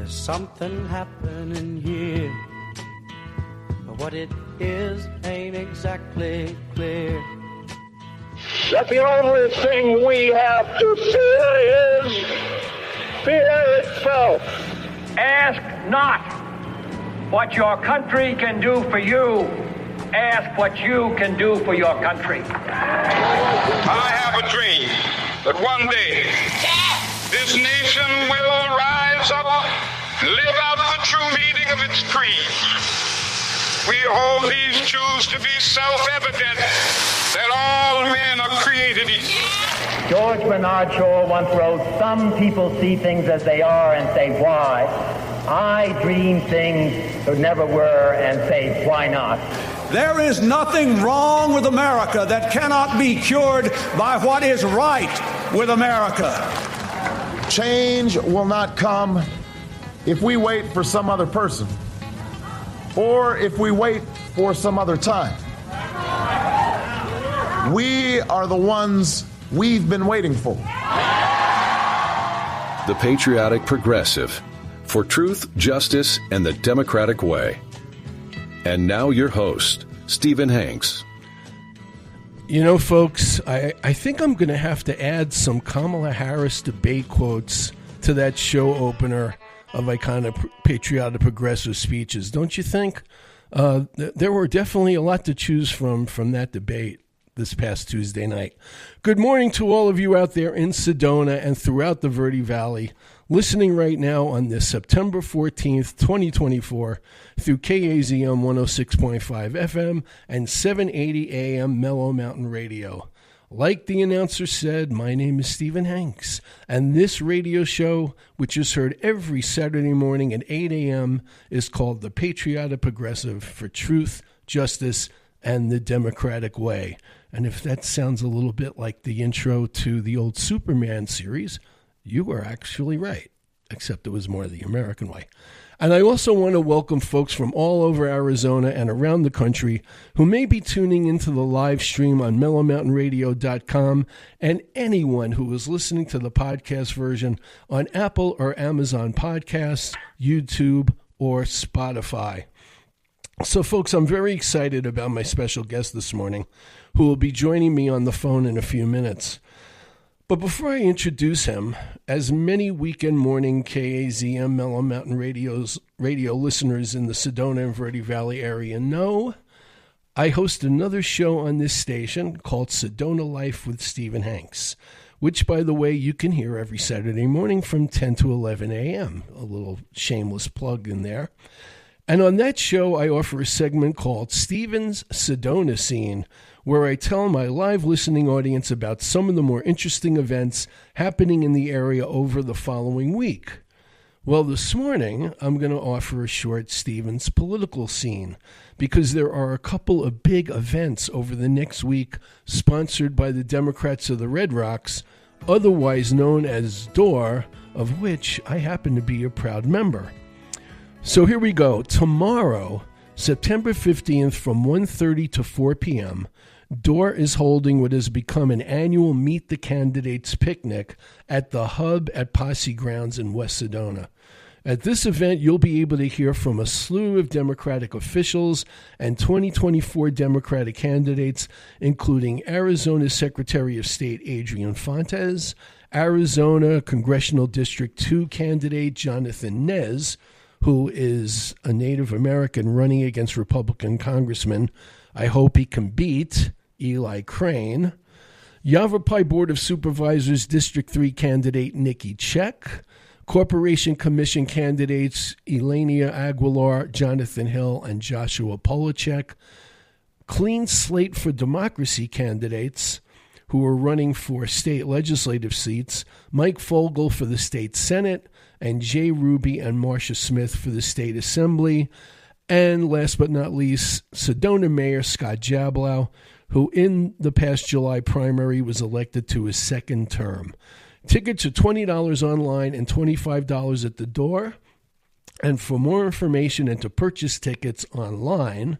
There's something happening here, but what it is ain't exactly clear. That the only thing we have to fear is fear itself. Ask not what your country can do for you. Ask what you can do for your country. I have a dream that one day this nation will rise up, live out the true meaning of its creed. We hold these truths to be self-evident, that all men are created equal. George Bernard Shaw once wrote, "Some people see things as they are and say, why? I dream things that never were and say, why not?" There is nothing wrong with America that cannot be cured by what is right with America. Change will not come if we wait for some other person or if we wait for some other time. We are the ones we've been waiting for. The Patriotic Progressive, for truth, justice, and the democratic way. And now your host, Stephen Hanks. You know, folks, I think I'm going to have to add some Kamala Harris debate quotes to that show opener of iconic Patriotic Progressive speeches. Don't you think? There were definitely a lot to choose from that debate this past Tuesday night. Good morning to all of you out there in Sedona and throughout the Verde Valley, listening right now on this September 14th, 2024, through KAZM 106.5 FM and 780 AM Mellow Mountain Radio. Like the announcer said, my name is Stephen Hanks, and this radio show, which is heard every Saturday morning at 8 a.m., is called The Patriotic Progressive, for truth, justice, and the democratic way. And if that sounds a little bit like the intro to the old Superman series, you were actually right, except it was more the American way. And I also want to welcome folks from all over Arizona and around the country who may be tuning into the live stream on mellowmountainradio.com, and anyone who is listening to the podcast version on Apple or Amazon Podcasts, YouTube, or Spotify. So, folks, I'm very excited about my special guest this morning, who will be joining me on the phone in a few minutes. But before I introduce him, as many weekend morning KAZM Mellow Mountain radio listeners in the Sedona and Verde Valley area know, I host another show on this station called Sedona Life with Stephen Hanks, which, by the way, you can hear every Saturday morning from 10 to 11 a.m. A little shameless plug in there. And on that show, I offer a segment called Stephen's Sedona Scene, where I tell my live listening audience about some of the more interesting events happening in the area over the following week. Well, this morning, I'm going to offer a short Stephen's Political Scene, because there are a couple of big events over the next week sponsored by the Democrats of the Red Rocks, otherwise known as DOOR, of which I happen to be a proud member. So here we go. Tomorrow, September 15th, from 1:30 to 4 p.m., DOOR is holding what has become an annual Meet the Candidates picnic at the Hub at Posse Grounds in West Sedona. At this event, you'll be able to hear from a slew of Democratic officials and 2024 Democratic candidates, including Arizona Secretary of State Adrian Fontes, Arizona Congressional District 2 candidate Jonathan Nez, who is a Native American running against Republican Congressman, I hope he can beat, Eli Crane, Yavapai Board of Supervisors District 3 candidate Nikki Check, Corporation Commission candidates Elenia Aguilar, Jonathan Hill, and Joshua Polachek, Clean Slate for Democracy candidates who are running for state legislative seats, Mike Fogel for the state Senate, and Jay Ruby and Marcia Smith for the state assembly. And last but not least, Sedona Mayor Scott Jablow, who in the past July primary was elected to his second term. Tickets are $20 online and $25 at the door. And for more information and to purchase tickets online,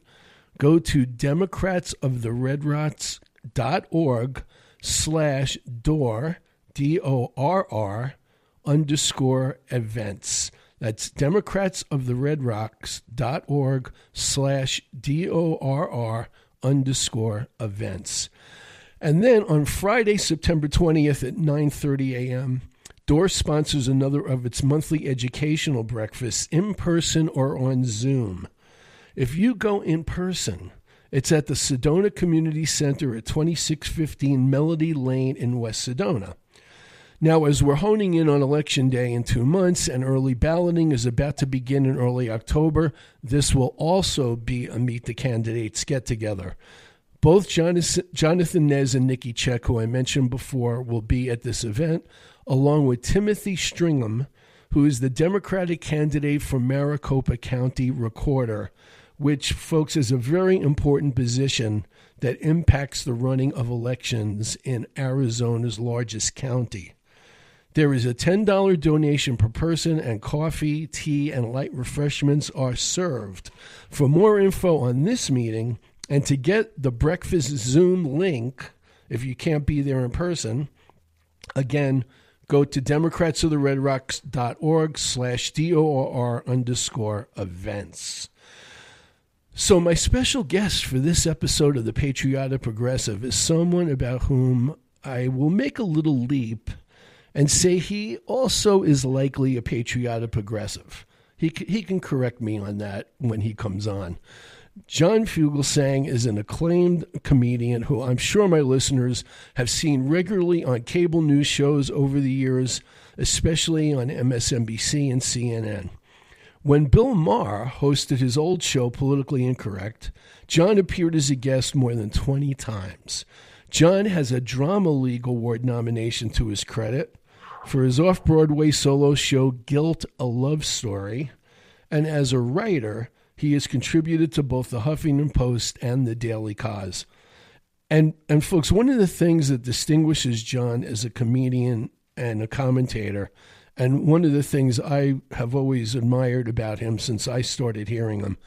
go to democratsoftheredrots.org/DOOR, DORR _events. That's democratsoftheredrocks.org/DORR_events. And then on Friday, September 20th at 9:30 a.m., DOOR sponsors another of its monthly educational breakfasts, in person or on Zoom. If you go in person, it's at the Sedona Community Center at 2615 Melody Lane in West Sedona. Now, as we're honing in on Election Day in 2 months and early balloting is about to begin in early October, this will also be a Meet the Candidates get-together. Both Jonathan Nez and Nikki Check, who I mentioned before, will be at this event, along with Timothy Stringham, who is the Democratic candidate for Maricopa County Recorder, which, folks, is a very important position that impacts the running of elections in Arizona's largest county. There is a $10 donation per person, and coffee, tea, and light refreshments are served. For more info on this meeting and to get the breakfast Zoom link, if you can't be there in person, again, go to democratsoftheredrocks.org/DORR_events. So my special guest for this episode of the Patriotic Progressive is someone about whom I will make a little leap and say he also is likely a patriotic progressive. He can correct me on that when he comes on. John Fugelsang is an acclaimed comedian who I'm sure my listeners have seen regularly on cable news shows over the years, especially on MSNBC and CNN. When Bill Maher hosted his old show, Politically Incorrect, John appeared as a guest more than 20 times. John has a Drama League Award nomination to his credit for his off-Broadway solo show, Guilt, a Love Story. And as a writer, he has contributed to both the Huffington Post and the Daily Kaz. And folks, one of the things that distinguishes John as a comedian and a commentator, and one of the things I have always admired about him since I started hearing him,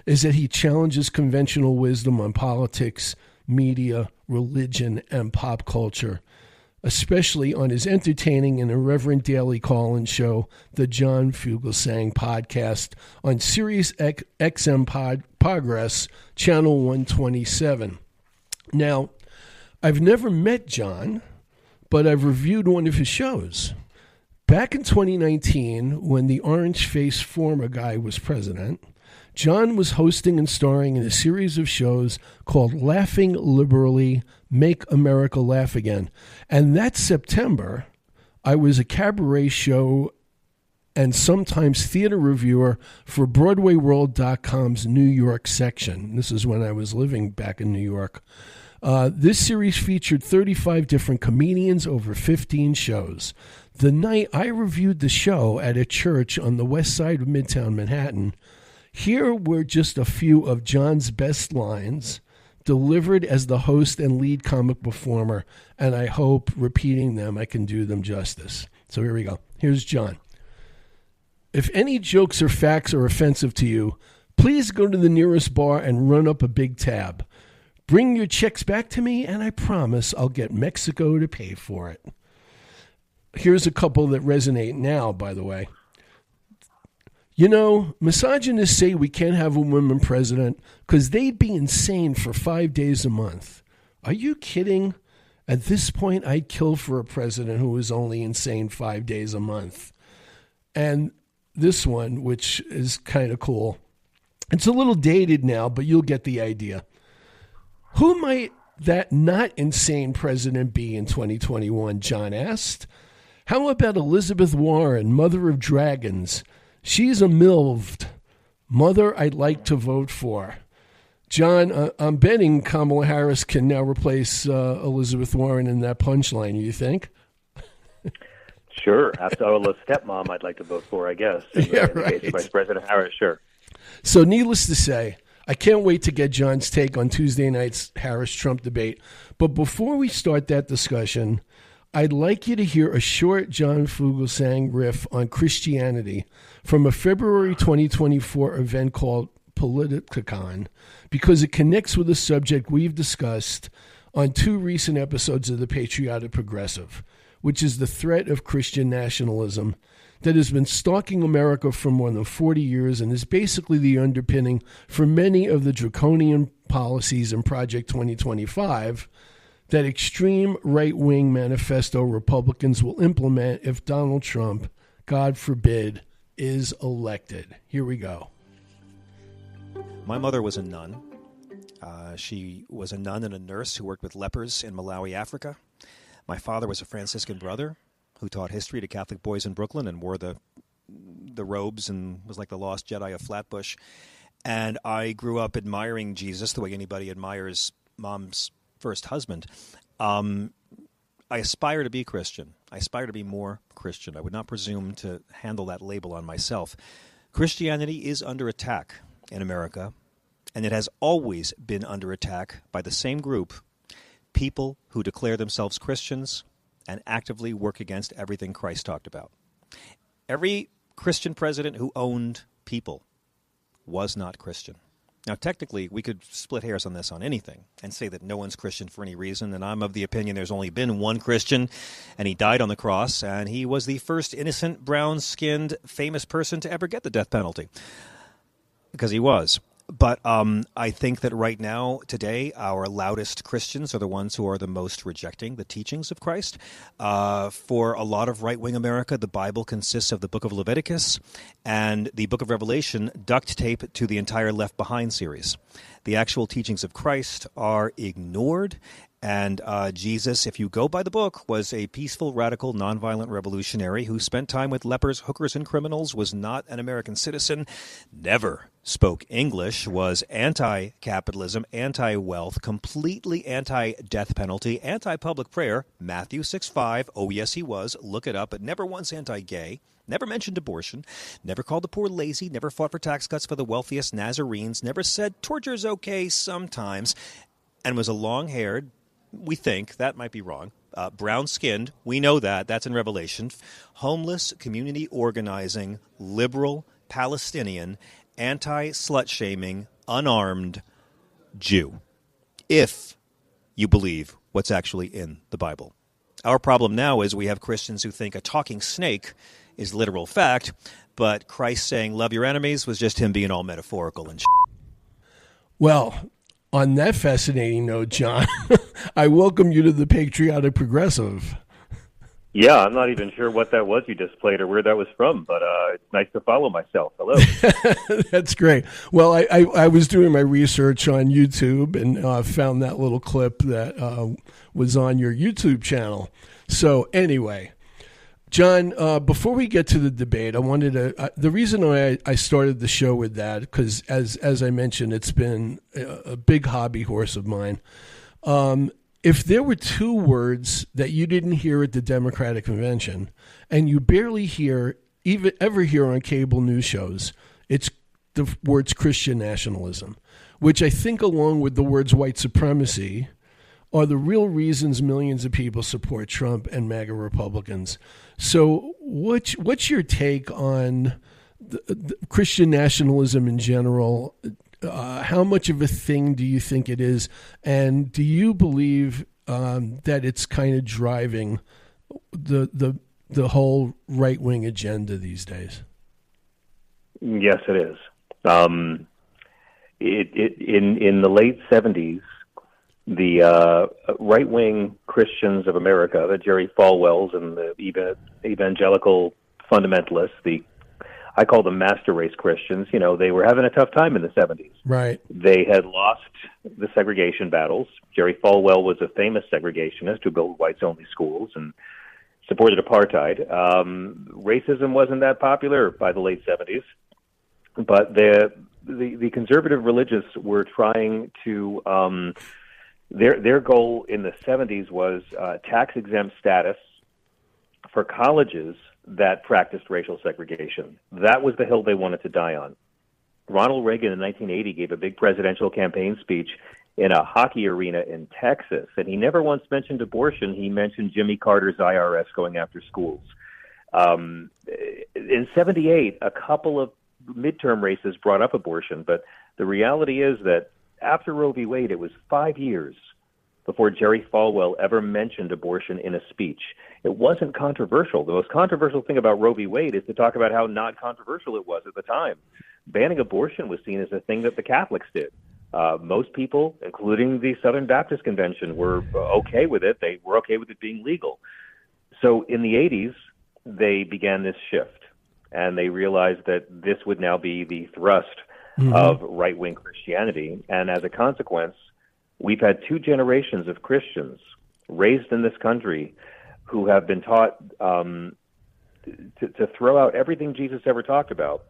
is that he challenges conventional wisdom on politics, media, religion, and pop culture, especially on his entertaining and irreverent daily call-in show, the John Fugelsang Podcast, on Sirius XM Progress, Channel 127. Now, I've never met John, but I've reviewed one of his shows. Back in 2019, when the orange-faced former guy was president, John was hosting and starring in a series of shows called Laughing Liberally, Make America Laugh Again. And that September, I was a cabaret show and sometimes theater reviewer for BroadwayWorld.com's New York section. This is when I was living back in New York. This series featured 35 different comedians over 15 shows. The night I reviewed the show at a church on the west side of Midtown Manhattan, here were just a few of John's best lines, delivered as the host and lead comic performer, and I hope repeating them I can do them justice. So here we go. Here's John. If any jokes or facts are offensive to you, please go to the nearest bar and run up a big tab. Bring your checks back to me, and I promise I'll get Mexico to pay for it. Here's a couple that resonate now, by the way. You know, misogynists say we can't have a woman president because they'd be insane for 5 days a month. Are you kidding? At this point, I'd kill for a president who was only insane 5 days a month. And this one, which is kind of cool. It's a little dated now, but you'll get the idea. Who might that not insane president be in 2021, John asked. How about Elizabeth Warren, mother of dragons? She's a MILF. Mother I'd like to vote for. John, I'm betting Kamala Harris can now replace Elizabeth Warren in that punchline, you think? Sure. After a stepmom I'd like to vote for, I guess. In the case of Vice President Harris, sure. So needless to say, I can't wait to get John's take on Tuesday night's Harris-Trump debate. But before we start that discussion, I'd like you to hear a short John Fugelsang riff on Christianity from a February 2024 event called Politicon, because it connects with a subject we've discussed on 2 recent episodes of the Patriotic Progressive, which is the threat of Christian nationalism that has been stalking America for more than 40 years and is basically the underpinning for many of the draconian policies in Project 2025 that extreme right-wing manifesto Republicans will implement if Donald Trump, God forbid, is elected. Here we go. My mother was a nun. She was a nun and a nurse who worked with lepers in Malawi, Africa. My father was a Franciscan brother who taught history to Catholic boys in Brooklyn and wore the robes and was like the lost Jedi of Flatbush. And I grew up admiring Jesus the way anybody admires Mom's first husband. I aspire to be Christian. I aspire to be more Christian. I would not presume to handle that label on myself. Christianity is under attack in America, and it has always been under attack by the same group, people who declare themselves Christians and actively work against everything Christ talked about. Every Christian president who owned people was not Christian. Now, technically, we could split hairs on this on anything and say that no one's Christian for any reason, and I'm of the opinion there's only been one Christian, and he died on the cross, and he was the first innocent, brown-skinned, famous person to ever get the death penalty, because he was. But I think that right now, today, our loudest Christians are the ones who are the most rejecting the teachings of Christ. For a lot of right-wing America, the Bible consists of the book of Leviticus and the book of Revelation, duct tape to the entire Left Behind series. The actual teachings of Christ are ignored. And Jesus, if you go by the book, was a peaceful, radical, nonviolent revolutionary who spent time with lepers, hookers, and criminals, was not an American citizen, never spoke English, was anti-capitalism, anti-wealth, completely anti-death penalty, anti-public prayer, Matthew 6:5, oh yes he was, look it up, but never once anti-gay, never mentioned abortion, never called the poor lazy, never fought for tax cuts for the wealthiest Nazarenes, never said torture's okay sometimes, and was a long-haired, we think, that might be wrong, brown-skinned, we know that, that's in Revelation, homeless, community organizing, liberal, Palestinian, anti-slut-shaming, unarmed Jew, if you believe what's actually in the Bible. Our problem now is we have Christians who think a talking snake is literal fact, but Christ saying love your enemies was just him being all metaphorical and Well, on that fascinating note, John, I welcome you to the Patriotic Progressive. Yeah, I'm not even sure what that was you just played or where that was from, but it's nice to follow myself. Hello. That's great. Well, I was doing my research on YouTube and found that little clip that was on your YouTube channel. So anyway, John, before we get to the debate, I wanted to, the reason I started the show with that, because as I mentioned, it's been a big hobby horse of mine. If there were two words that you didn't hear at the Democratic convention, and you barely ever hear on cable news shows, it's the words Christian nationalism, which I think, along with the words white supremacy, are the real reasons millions of people support Trump and MAGA Republicans. So what's your take on the Christian nationalism in general? How much of a thing do you think it is? And do you believe that it's kind of driving the whole right-wing agenda these days? Yes, it is. In the late 70s, the right-wing Christians of America, the Jerry Falwells and the evangelical fundamentalists, I call them master race Christians, they were having a tough time in the 70s. Right. They had lost the segregation battles. Jerry Falwell was a famous segregationist who built whites-only schools and supported apartheid. Racism wasn't that popular by the late 70s, but the conservative religious were trying to their goal in the 70s was tax-exempt status for colleges that practiced racial segregation. That was the hill they wanted to die on. Ronald Reagan in 1980 gave a big presidential campaign speech in a hockey arena in Texas, and he never once mentioned abortion. He mentioned Jimmy Carter's IRS going after schools. In 78, a couple of midterm races brought up abortion, but the reality is that after Roe v. Wade, it was 5 years before Jerry Falwell ever mentioned abortion in a speech. It wasn't controversial. The most controversial thing about Roe v. Wade is to talk about how not controversial it was at the time. Banning abortion was seen as a thing that the Catholics did. Most people, including the Southern Baptist Convention, were okay with it. They were okay with it being legal. So in the 80s, they began this shift, and they realized that this would now be the thrust of right-wing Christianity. And as a consequence, we've had 2 generations of Christians raised in this country who have been taught to throw out everything Jesus ever talked about,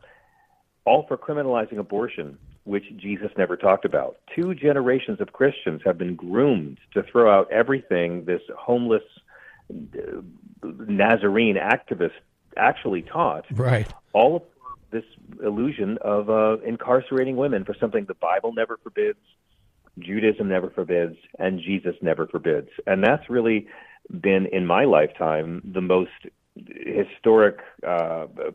all for criminalizing abortion, which Jesus never talked about. 2 generations of Christians have been groomed to throw out everything this homeless Nazarene activist actually taught. Right. All of this illusion of incarcerating women for something the Bible never forbids, Judaism never forbids, and Jesus never forbids. And that's really been, in my lifetime, the most historic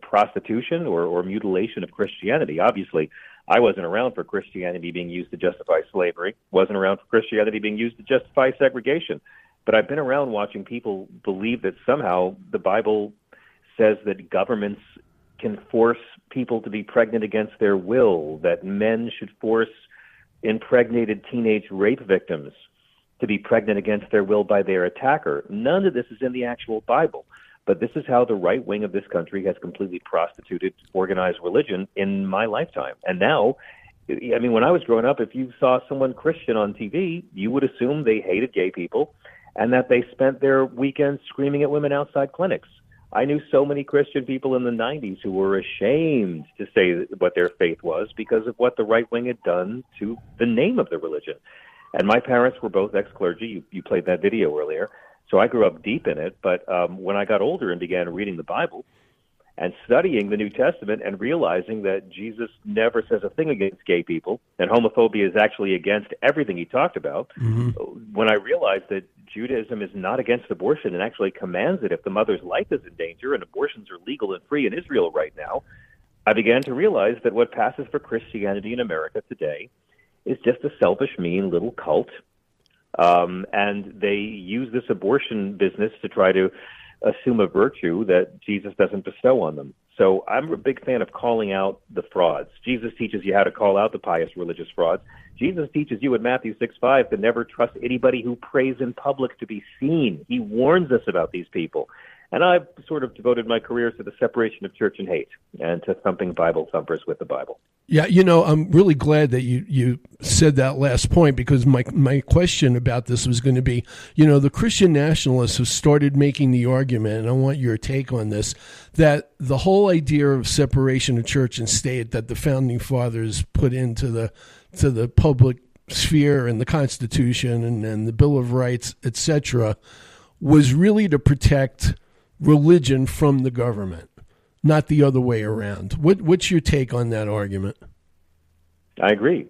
prostitution or mutilation of Christianity. Obviously, I wasn't around for Christianity being used to justify slavery, wasn't around for Christianity being used to justify segregation. But I've been around watching people believe that somehow the Bible says that governments can force people to be pregnant against their will, that men should force impregnated teenage rape victims to be pregnant against their will by their attacker. None of this is in the actual Bible. But this is how the right wing of this country has completely prostituted organized religion in my lifetime. And now, I mean, when I was growing up, if you saw someone Christian on TV, you would assume they hated gay people and that they spent their weekends screaming at women outside clinics. I knew so many Christian people in the 90s who were ashamed to say what their faith was because of what the right wing had done to the name of the religion. And my parents were both ex-clergy. You played that video earlier. So I grew up deep in it. But when I got older and began reading the Bible and studying the New Testament and realizing that Jesus never says a thing against gay people and homophobia is actually against everything he talked about, when I realized that Judaism is not against abortion and actually commands it if the mother's life is in danger, and abortions are legal and free in Israel right now, I began to realize that what passes for Christianity in America today is just a selfish, mean little cult. And they use this abortion business to try to assume a virtue that Jesus doesn't bestow on them. So I'm a big fan of calling out the frauds. Jesus teaches you how to call out the pious religious frauds. Jesus teaches you in Matthew 6:5 to never trust anybody who prays in public to be seen. He warns us about these people. And I've sort of devoted my career to the separation of church and hate and to thumping Bible thumpers with the Bible. Yeah, you know, I'm really glad that you said that last point, because my question about this was going to be, you know, the Christian nationalists have started making the argument, and I want your take on this, that the whole idea of separation of church and state that the founding fathers put into the public sphere and the Constitution and the Bill of Rights, etc., was really to protect religion from the government, not the other way around. What's your take on that argument? I agree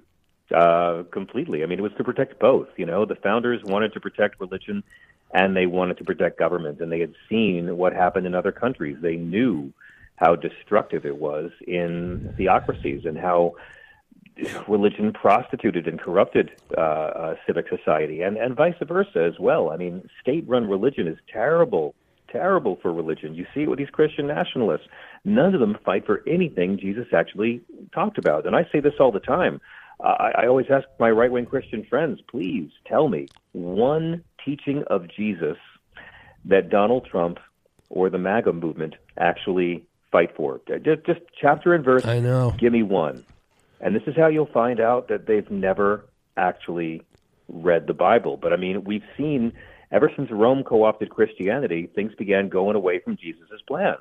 completely. I mean, it was to protect both. You know, the founders wanted to protect religion and they wanted to protect government, and they had seen what happened in other countries. They knew how destructive it was in theocracies and how religion prostituted and corrupted civic society, and vice versa as well. I mean, state-run religion is terrible for religion. You see it with these Christian nationalists. None of them fight for anything Jesus actually talked about. And I say this all the time. I always ask my right-wing Christian friends, please tell me one teaching of Jesus that Donald Trump or the MAGA movement actually fight for. Just chapter and verse. I know. Give me one. And this is how you'll find out that they've never actually read the Bible. But I mean, we've seen ever since Rome co-opted Christianity, things began going away from Jesus' plan.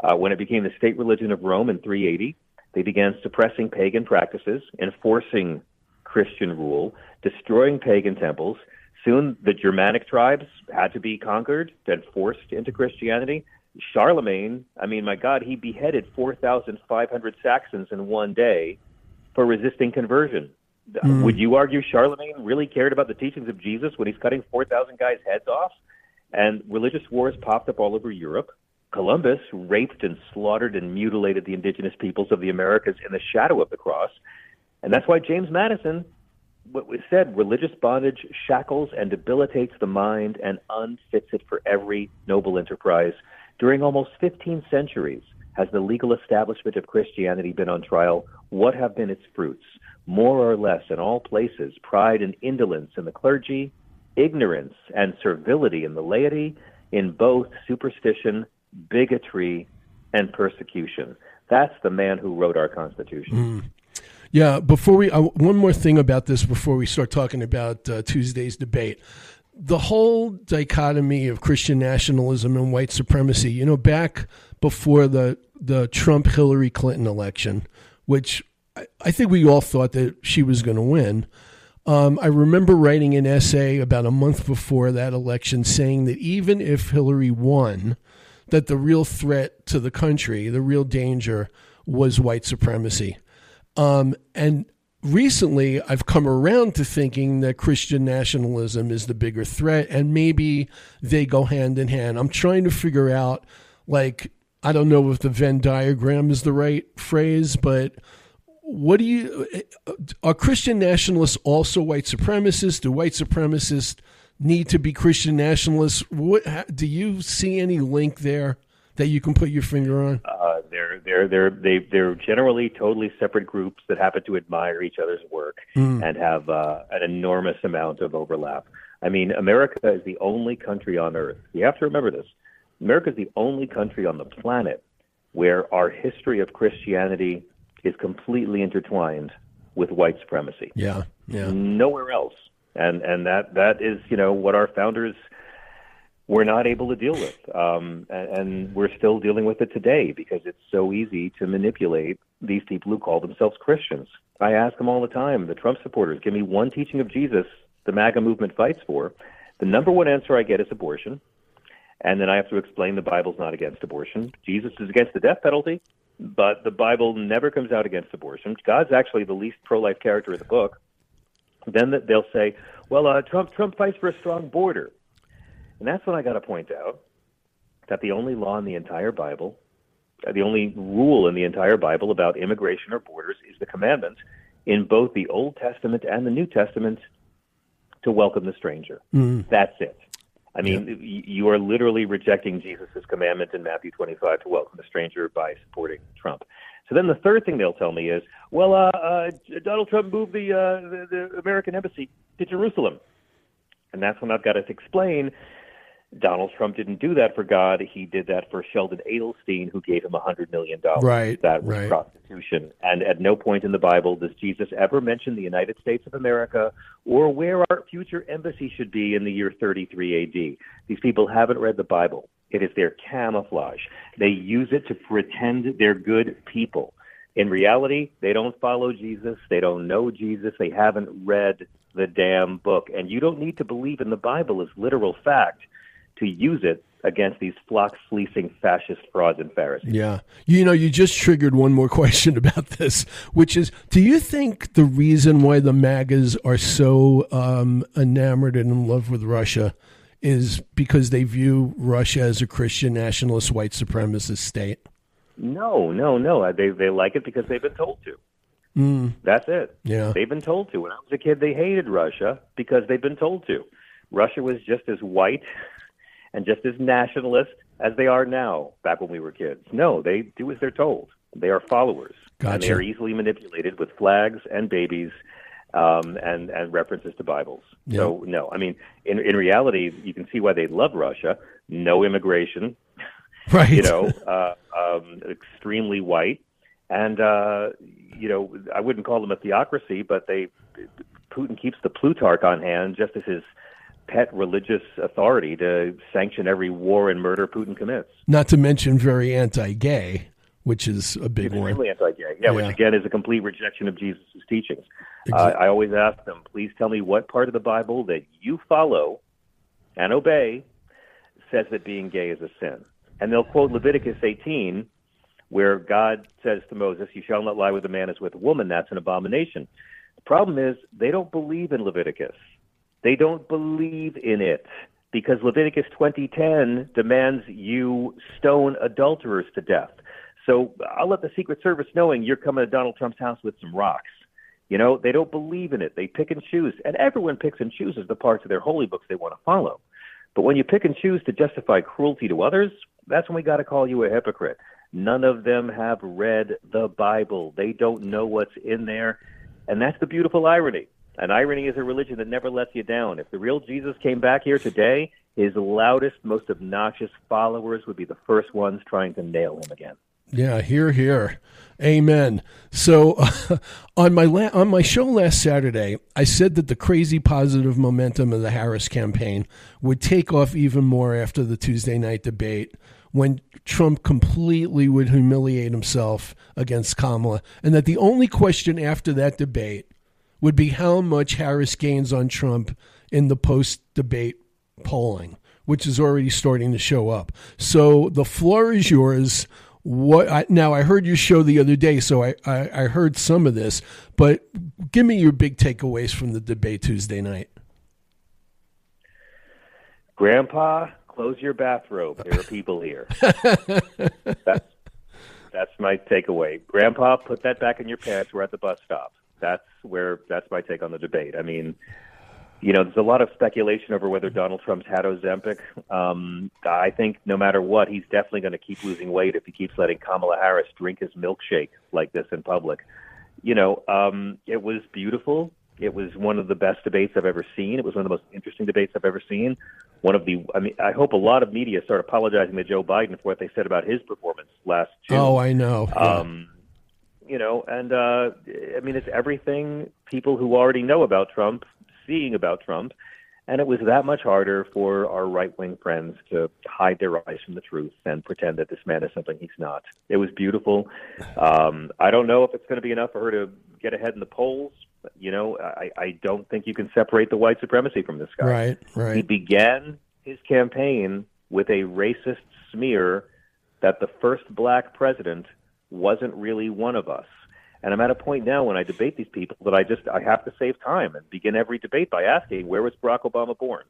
When it became the state religion of Rome in 380, they began suppressing pagan practices, enforcing Christian rule, destroying pagan temples. Soon the Germanic tribes had to be conquered and forced into Christianity. Charlemagne, I mean, my God, he beheaded 4,500 Saxons in one day for resisting conversion. Would you argue Charlemagne really cared about the teachings of Jesus when he's cutting 4,000 guys' heads off? And religious wars popped up all over Europe. Columbus raped and slaughtered and mutilated the indigenous peoples of the Americas in the shadow of the cross. And that's why James Madison what was said, religious bondage shackles and debilitates the mind and unfits it for every noble enterprise. During almost 15 centuries has the legal establishment of Christianity been on trial. What have been its fruits? More or less in all places, pride and indolence in the clergy, ignorance and servility in the laity, in both superstition, bigotry, and persecution. That's the man who wrote our Constitution. Yeah, before we one more thing about this before we start talking about Tuesday's debate. The whole dichotomy of Christian nationalism and white supremacy, you know, back before the Trump-Hillary Clinton election, which I think we all thought that she was going to win. I remember writing an essay about a month before that election saying that even if Hillary won, that the real threat to the country, the real danger, was white supremacy. And recently, I've come around to thinking that Christian nationalism is the bigger threat, and maybe they go hand in hand. I'm trying to figure out, like, I don't know if the Venn diagram is the right phrase, but are Christian nationalists also white supremacists? Do white supremacists need to be Christian nationalists? Do you see any link there that you can put your finger on? They're generally totally separate groups that happen to admire each other's work and have an enormous amount of overlap. I mean, America is the only country on earth. You have to remember this. America is the only country on the planet where our history of Christianity is completely intertwined with white supremacy. Yeah. Nowhere else. And that is, you know, what our founders were not able to deal with. And we're still dealing with it today because it's so easy to manipulate these people who call themselves Christians. I ask them all the time, the Trump supporters, give me one teaching of Jesus the MAGA movement fights for. The number one answer I get is abortion. And then I have to explain the Bible's not against abortion. Jesus is against the death penalty, but the Bible never comes out against abortion. God's actually the least pro-life character in the book. Then they'll say, well, Trump fights for a strong border. And that's when I got to point out that the only law in the entire Bible, the only rule in the entire Bible about immigration or borders is the commandment in both the Old Testament and the New Testament to welcome the stranger. That's it. I mean, you are literally rejecting Jesus' commandment in Matthew 25 to welcome the stranger by supporting Trump. So then the third thing they'll tell me is, well, Donald Trump moved the American embassy to Jerusalem. And that's when I've got to explain Donald Trump didn't do that for God. He did that for Sheldon Adelstein, who gave him $100 million. Right. That was prostitution. And at no point in the Bible does Jesus ever mention the United States of America or where our future embassy should be in the year 33 AD. These people haven't read the Bible. It is their camouflage. They use it to pretend they're good people. In reality, they don't follow Jesus. They don't know Jesus. They haven't read the damn book. And you don't need to believe in the Bible as literal fact to use it against these flock-fleecing fascist frauds and Pharisees. Yeah. You know, you just triggered one more question about this, which is, do you think the reason why the MAGAs are so enamored and in love with Russia is because they view Russia as a Christian nationalist white supremacist state? No. They like it because they've been told to. That's it. Yeah. They've been told to. When I was a kid, they hated Russia because they've been told to. Russia was just as white and just as nationalist as they are now, back when we were kids. No, they do as they're told. They are followers. Gotcha. And they are easily manipulated with flags and babies and references to Bibles. Yeah. So, no. I mean, in reality, you can see why they love Russia. No immigration. Right. You know, extremely white. And, you know, I wouldn't call them a theocracy, but Putin keeps the Plutarch on hand just as his pet religious authority to sanction every war and murder Putin commits. Not to mention very anti-gay, which is a big one. Extremely anti-gay, yeah, which again is a complete rejection of Jesus' teachings. I always ask them, please tell me what part of the Bible that you follow and obey says that being gay is a sin. And they'll quote Leviticus 18, where God says to Moses, you shall not lie with a man as with a woman. That's an abomination. The problem is they don't believe in Leviticus. They don't believe in it because Leviticus 20:10 demands you stone adulterers to death. So I'll let the Secret Service knowing you're coming to Donald Trump's house with some rocks. You know, they don't believe in it. They pick and choose. And everyone picks and chooses the parts of their holy books they want to follow. But when you pick and choose to justify cruelty to others, that's when we got to call you a hypocrite. None of them have read the Bible. They don't know what's in there. And that's the beautiful irony. And irony is a religion that never lets you down. If the real Jesus came back here today, his loudest, most obnoxious followers would be the first ones trying to nail him again. Yeah, hear, hear. Amen. So on my show last Saturday, I said that the crazy positive momentum of the Harris campaign would take off even more after the Tuesday night debate, when Trump completely would humiliate himself against Kamala, and that the only question after that debate would be how much Harris gains on Trump in the post-debate polling, which is already starting to show up. So the floor is yours. Now, I heard your show the other day, so I heard some of this, but give me your big takeaways from the debate Tuesday night. Grandpa, close your bathrobe. There are people here. That's my takeaway. Grandpa, put that back in your pants. We're at the bus stop. That's my take on the debate. I mean, you know, there's a lot of speculation over whether Donald Trump's had Ozempic. I think no matter what, he's definitely going to keep losing weight if he keeps letting Kamala Harris drink his milkshake like this in public. You know, it was beautiful. It was one of the best debates I've ever seen. It was one of the most interesting debates I've ever seen. I hope a lot of media start apologizing to Joe Biden for what they said about his performance last June. Oh, I know. Yeah. You know, and I mean, it's everything people who already know about Trump seeing about Trump, and it was that much harder for our right-wing friends to hide their eyes from the truth and pretend that this man is something he's not. It was beautiful. I don't know if it's going to be enough for her to get ahead in the polls. You know, I don't think you can separate the white supremacy from this guy. Right. He began his campaign with a racist smear that the first black president wasn't really one of us. And I'm at a point now when I debate these people that I have to save time and begin every debate by asking, where was Barack Obama born?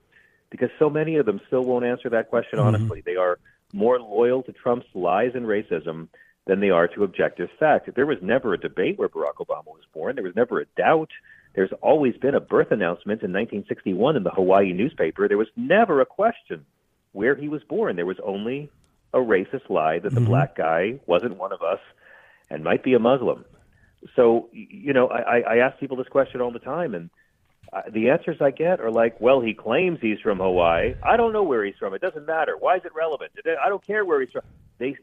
Because so many of them still won't answer that question honestly. They are more loyal to Trump's lies and racism than they are to objective fact. There was never a debate where Barack Obama was born. There was never a doubt. There's always been a birth announcement in 1961 in the Hawaii newspaper. There was never a question where he was born. There was only a racist lie that the black guy wasn't one of us and might be a Muslim. So, you know, I ask people this question all the time, and the answers I get are like, well, he claims he's from Hawaii. I don't know where he's from. It doesn't matter. Why is it relevant? I don't care where he's from. They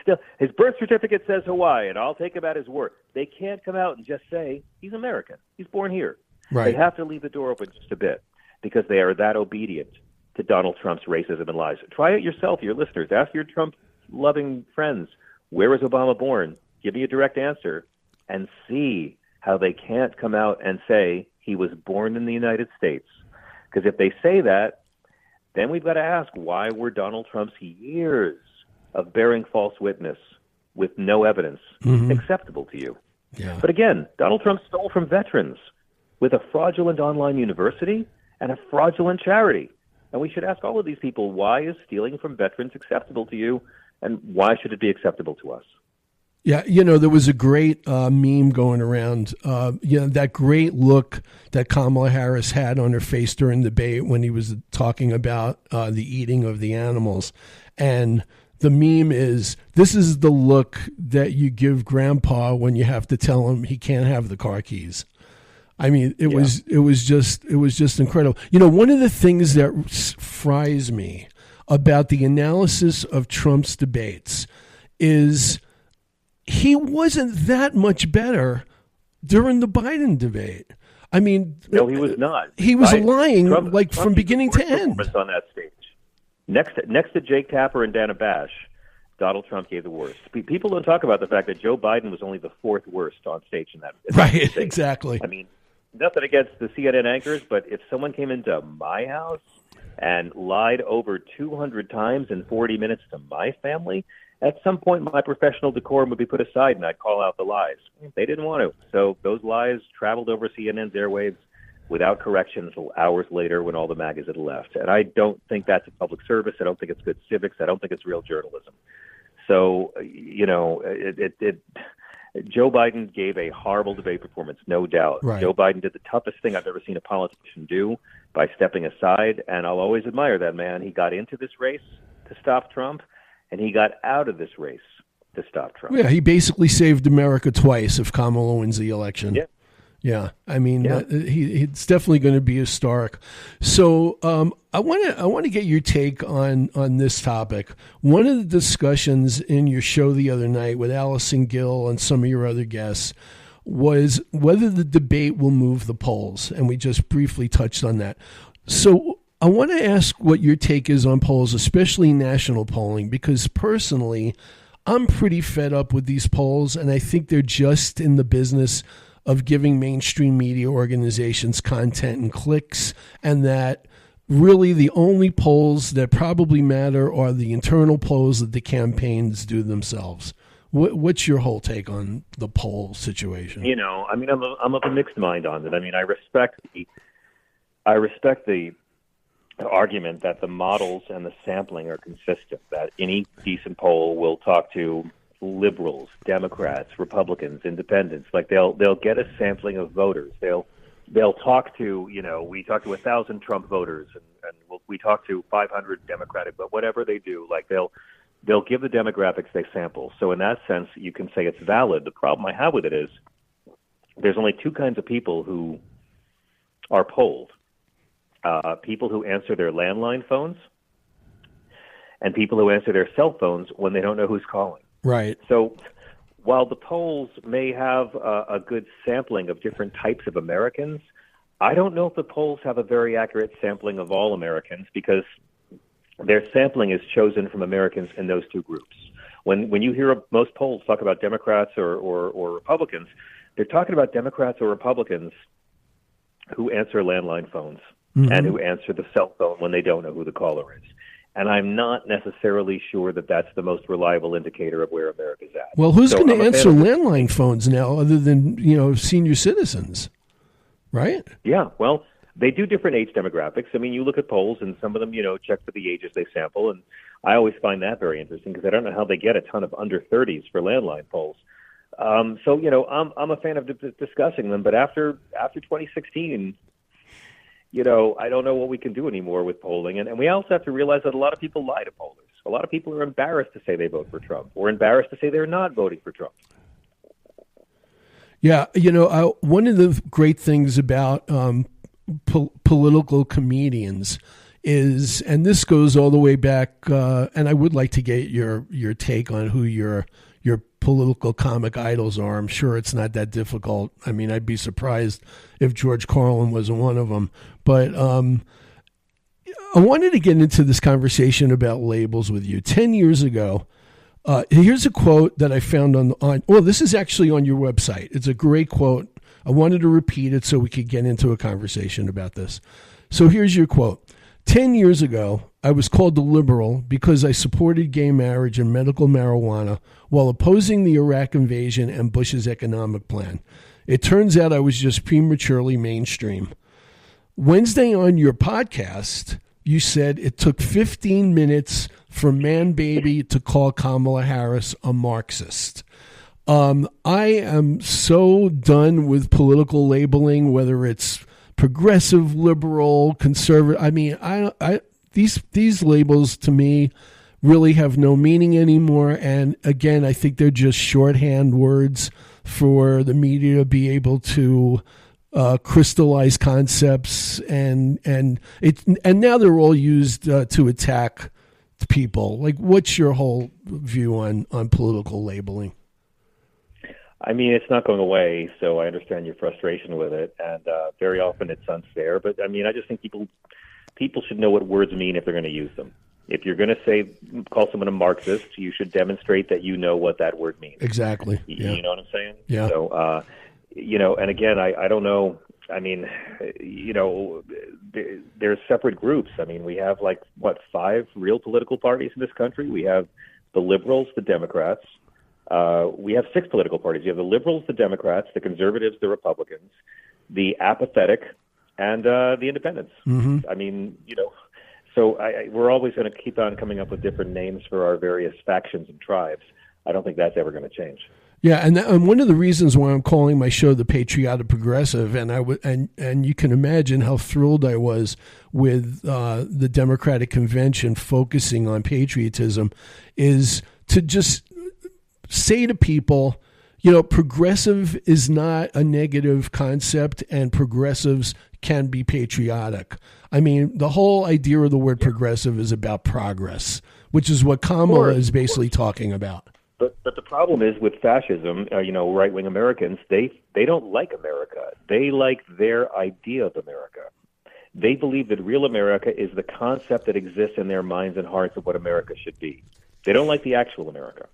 still, his birth certificate says Hawaii, and I'll take him at his word. They can't come out and just say he's American. He's born here. Right. They have to leave the door open just a bit because they are that obedient to Donald Trump's racism and lies. Try it yourself, your listeners. Ask your Trump-loving friends, where was Obama born? Give me a direct answer. And see how they can't come out and say he was born in the United States. Because if they say that, then we've got to ask, why were Donald Trump's years of bearing false witness with no evidence acceptable to you? Yeah. But again, Donald Trump stole from veterans with a fraudulent online university and a fraudulent charity. And we should ask all of these people, why is stealing from veterans acceptable to you, and why should it be acceptable to us? Yeah, you know, there was a great meme going around, that great look that Kamala Harris had on her face during the debate when he was talking about the eating of the animals. And the meme is, this is the look that you give Grandpa when you have to tell him he can't have the car keys. I mean, it was just incredible. You know, one of the things that fries me about the analysis of Trump's debates is he wasn't that much better during the Biden debate. I mean, no, he was not. He was lying Trump from beginning to end. On that stage, next to Jake Tapper and Dana Bash, Donald Trump gave the worst. People don't talk about the fact that Joe Biden was only the fourth worst on stage in that. Right, exactly. I mean, nothing against the CNN anchors, but if someone came into my house and lied over 200 times in 40 minutes to my family, at some point my professional decorum would be put aside and I'd call out the lies. They didn't want to. So those lies traveled over CNN's airwaves without correction until hours later when all the MAGAs had left. And I don't think that's a public service. I don't think it's good civics. I don't think it's real journalism. So, you know, Joe Biden gave a horrible debate performance, no doubt. Right. Joe Biden did the toughest thing I've ever seen a politician do by stepping aside, and I'll always admire that man. He got into this race to stop Trump, and he got out of this race to stop Trump. Yeah, he basically saved America twice if Kamala wins the election. Yeah. Yeah, I mean, it's definitely going to be historic. So I want to get your take on this topic. One of the discussions in your show the other night with Allison Gill and some of your other guests was whether the debate will move the polls, and we just briefly touched on that. So I want to ask what your take is on polls, especially national polling, because personally, I'm pretty fed up with these polls, and I think they're just in the business of giving mainstream media organizations content and clicks, and that really the only polls that probably matter are the internal polls that the campaigns do themselves. What's your whole take on the poll situation? You know, I mean, I'm of a mixed mind on it. I mean, I respect the argument that the models and the sampling are consistent, that any decent poll will talk to liberals, Democrats, Republicans, independents. Like they'll get a sampling of voters. They'll talk to, you know, we talk to 1,000 Trump voters and we talk to 500 Democratic, but whatever they do, like they'll give the demographics they sample. So in that sense, you can say it's valid. The problem I have with it is there's only two kinds of people who are polled. People who answer their landline phones and people who answer their cell phones when they don't know who's calling. Right. So while the polls may have a good sampling of different types of Americans, I don't know if the polls have a very accurate sampling of all Americans because their sampling is chosen from Americans in those two groups. When you hear most polls talk about Democrats or Republicans, they're talking about Democrats or Republicans who answer landline phones and who answer the cell phone when they don't know who the caller is. And I'm not necessarily sure that that's the most reliable indicator of where America's at. Well, who's going to answer landline phones now other than, you know, senior citizens, right? Yeah, well, they do different age demographics. I mean, you look at polls, and some of them, you know, check for the ages they sample, and I always find that very interesting because I don't know how they get a ton of under 30s for landline polls. So, you know, I'm a fan of discussing them, but after 2016, you know, I don't know what we can do anymore with polling. And we also have to realize that a lot of people lie to pollers. A lot of people are embarrassed to say they vote for Trump or embarrassed to say they're not voting for Trump. Yeah, you know, one of the great things about political comedians is, and this goes all the way back, and I would like to get your take on who your political comic idols are. I'm sure it's not that difficult. I mean, I'd be surprised if George Carlin wasn't one of them. But I wanted to get into this conversation about labels with you. 10 years ago, here's a quote that I found this is actually on your website. It's a great quote. I wanted to repeat it so we could get into a conversation about this. So here's your quote. 10 years ago, I was called a liberal because I supported gay marriage and medical marijuana while opposing the Iraq invasion and Bush's economic plan. It turns out I was just prematurely mainstream. Wednesday on your podcast, you said it took 15 minutes for Man Baby to call Kamala Harris a Marxist. I am so done with political labeling, whether it's progressive, liberal, conservative. I mean, these labels to me really have no meaning anymore. And again, I think they're just shorthand words for the media to be able to crystallize concepts, and now they're all used to attack people. Like, what's your whole view on political labeling? I mean, it's not going away, so I understand your frustration with it, and very often it's unfair. But I mean, I just think people should know what words mean if they're going to use them. If you're going to call someone a Marxist, you should demonstrate that you know what that word means. Exactly. You know what I'm saying? Yeah. So, you know, and again, I don't know. I mean, you know, there's separate groups. I mean, we have 5 real political parties in this country. We have the liberals, the Democrats. We have 6 political parties. You have the liberals, the Democrats, the conservatives, the Republicans, the apathetic, and the independents. Mm-hmm. I mean, you know, so we're always going to keep on coming up with different names for our various factions and tribes. I don't think that's ever going to change. Yeah, and one of the reasons why I'm calling my show the Patriotic Progressive, and you can imagine how thrilled I was with the Democratic Convention focusing on patriotism, is to just say to people, progressive is not a negative concept, and progressives can be patriotic. I mean, the whole idea of the word progressive is about progress, which is what Kamala is basically talking about. But the problem is with fascism, right-wing Americans, they don't like America. They like their idea of America. They believe that real America is the concept that exists in their minds and hearts of what America should be. They don't like the actual America.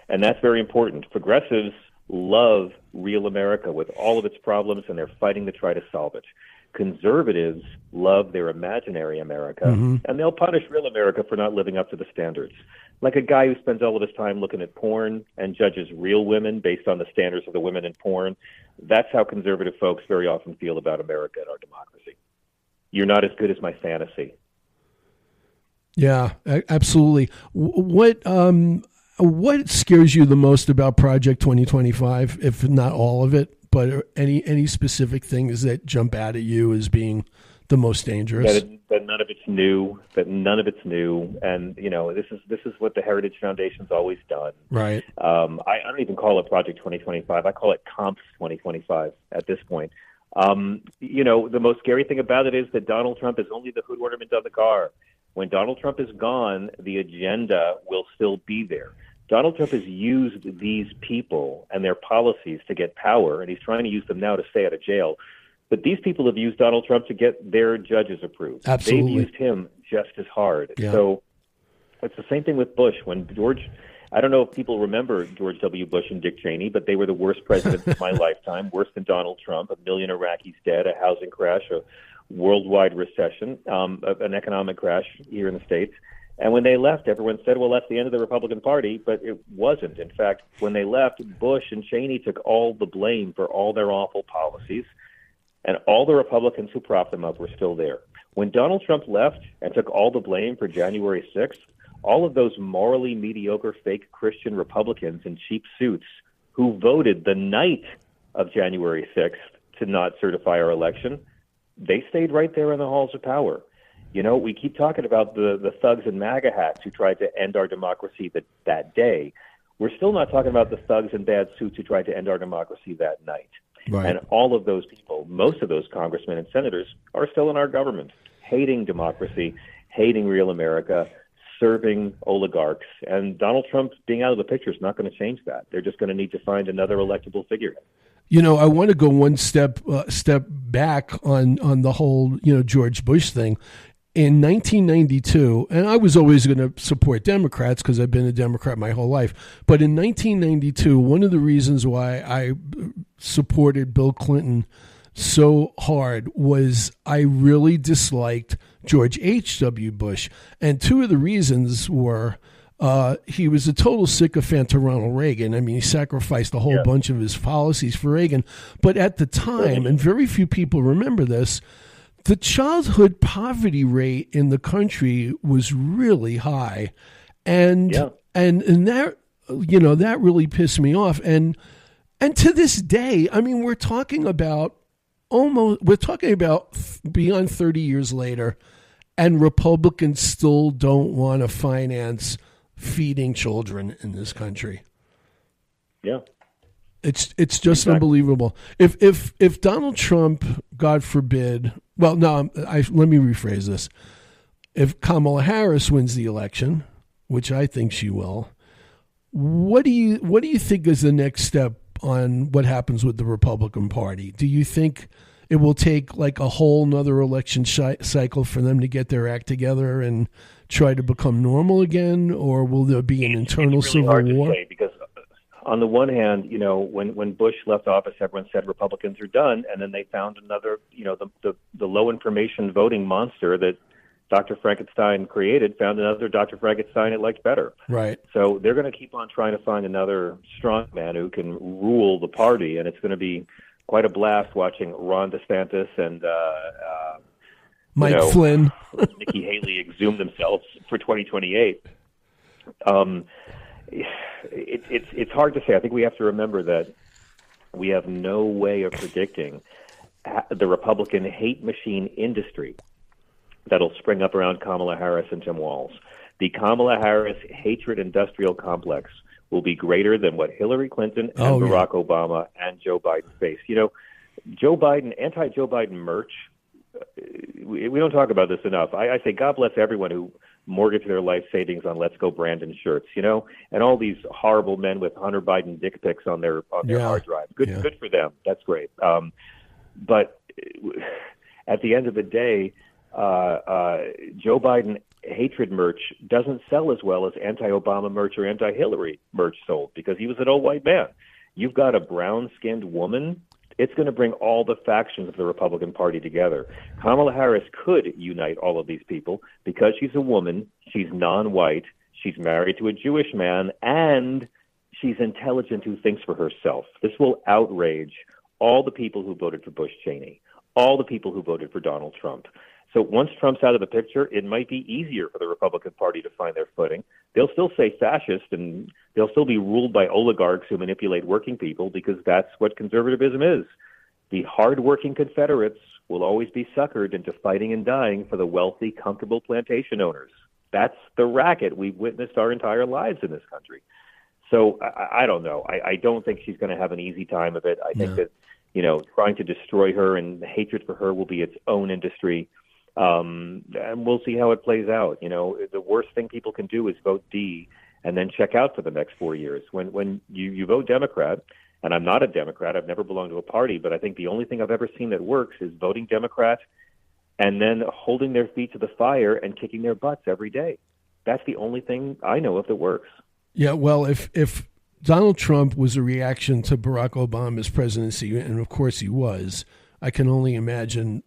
And that's very important. Progressives love real America with all of its problems, and they're fighting to try to solve it. Conservatives love their imaginary America, and they'll punish real America for not living up to the standards. Like a guy who spends all of his time looking at porn and judges real women based on the standards of the women in porn. That's how conservative folks very often feel about America and our democracy. You're not as good as my fantasy. Yeah, absolutely. What scares you the most about Project 2025, if not all of it, but any specific things that jump out at you as being the most dangerous? That none of it's new. And this is what the Heritage Foundation's always done. Right. I don't even call it Project 2025. I call it Comps 2025 at this point. The most scary thing about it is that Donald Trump is only the hood ornament on the car. When Donald Trump is gone, the agenda will still be there. Donald Trump has used these people and their policies to get power, and he's trying to use them now to stay out of jail. But these people have used Donald Trump to get their judges approved. Absolutely. They've used him just as hard. Yeah. So it's the same thing with Bush. When I don't know if people remember George W. Bush and Dick Cheney, but they were the worst presidents of my lifetime, worse than Donald Trump, 1 million Iraqis dead, a housing crash, a worldwide recession, an economic crash here in the States. And when they left, everyone said, well, that's the end of the Republican Party, but it wasn't. In fact, when they left, Bush and Cheney took all the blame for all their awful policies, and all the Republicans who propped them up were still there. When Donald Trump left and took all the blame for January 6th, all of those morally mediocre fake Christian Republicans in cheap suits who voted the night of January 6th to not certify our election, they stayed right there in the halls of power. We keep talking about the thugs in MAGA hats who tried to end our democracy that day. We're still not talking about the thugs in bad suits who tried to end our democracy that night. Right. And all of those people, most of those congressmen and senators, are still in our government, hating democracy, hating real America, serving oligarchs. And Donald Trump being out of the picture is not going to change that. They're just going to need to find another electable figurehead. I want to go one step back on the whole, George Bush thing. In 1992, and I was always going to support Democrats because I've been a Democrat my whole life, but in 1992, one of the reasons why I supported Bill Clinton so hard was I really disliked George H.W. Bush. And two of the reasons were he was a total sycophant to Ronald Reagan. I mean, he sacrificed a whole bunch of his policies for Reagan. But at the time, and very few people remember this, the childhood poverty rate in the country was really high, and that that really pissed me off. And to this day, I mean, we're talking about beyond 30 years later, and Republicans still don't want to finance feeding children in this country. Yeah. It's just unbelievable. If Donald Trump, God forbid, let me rephrase this. If Kamala Harris wins the election, which I think she will, what do you think is the next step on what happens with the Republican Party? Do you think it will take like a whole nother election cycle for them to get their act together and try to become normal again, or will there be an internal civil war? It's really hard to say because on the one hand, when Bush left office, everyone said Republicans are done, and then they found another, the low information voting monster that Dr. Frankenstein created found another Dr. Frankenstein it liked better. Right. So they're going to keep on trying to find another strong man who can rule the party, and it's going to be quite a blast watching Ron DeSantis and Mike Flynn, Nikki Haley exhume themselves for 2028. it's hard to say. I think we have to remember that we have no way of predicting the Republican hate machine industry that'll spring up around Kamala Harris and Tim Walz. The Kamala Harris hatred industrial complex will be greater than what Hillary Clinton and Barack Obama and Joe Biden face. You know, anti-Joe Biden merch, we don't talk about this enough. I say God bless everyone who mortgaged their life savings on Let's Go Brandon shirts, you know, and all these horrible men with Hunter Biden dick pics on their hard drive. Good for them. That's great. But at the end of the day, Joe Biden hatred merch doesn't sell as well as anti-Obama merch or anti-Hillary merch sold because he was an old white man. You've got a brown-skinned woman. It's going to bring all the factions of the Republican Party together. Kamala Harris could unite all of these people because she's a woman, she's non-white, she's married to a Jewish man, and she's intelligent who thinks for herself. This will outrage all the people who voted for Bush Cheney, all the people who voted for Donald Trump. So once Trump's out of the picture, it might be easier for the Republican Party to find their footing. They'll still say fascist, and they'll still be ruled by oligarchs who manipulate working people because that's what conservatism is. The hardworking Confederates will always be suckered into fighting and dying for the wealthy, comfortable plantation owners. That's the racket we've witnessed our entire lives in this country. So I don't know. I don't think she's going to have an easy time of it. I think that, you know, trying to destroy her and hatred for her will be its own industry. And we'll see how it plays out. You know, the worst thing people can do is vote D and then check out for the next 4 years. When you vote Democrat, and I'm not a Democrat, I've never belonged to a party, but I think the only thing I've ever seen that works is voting Democrat and then holding their feet to the fire and kicking their butts every day. That's the only thing I know of that works. Yeah, well, if Donald Trump was a reaction to Barack Obama's presidency, and of course he was, I can only imagine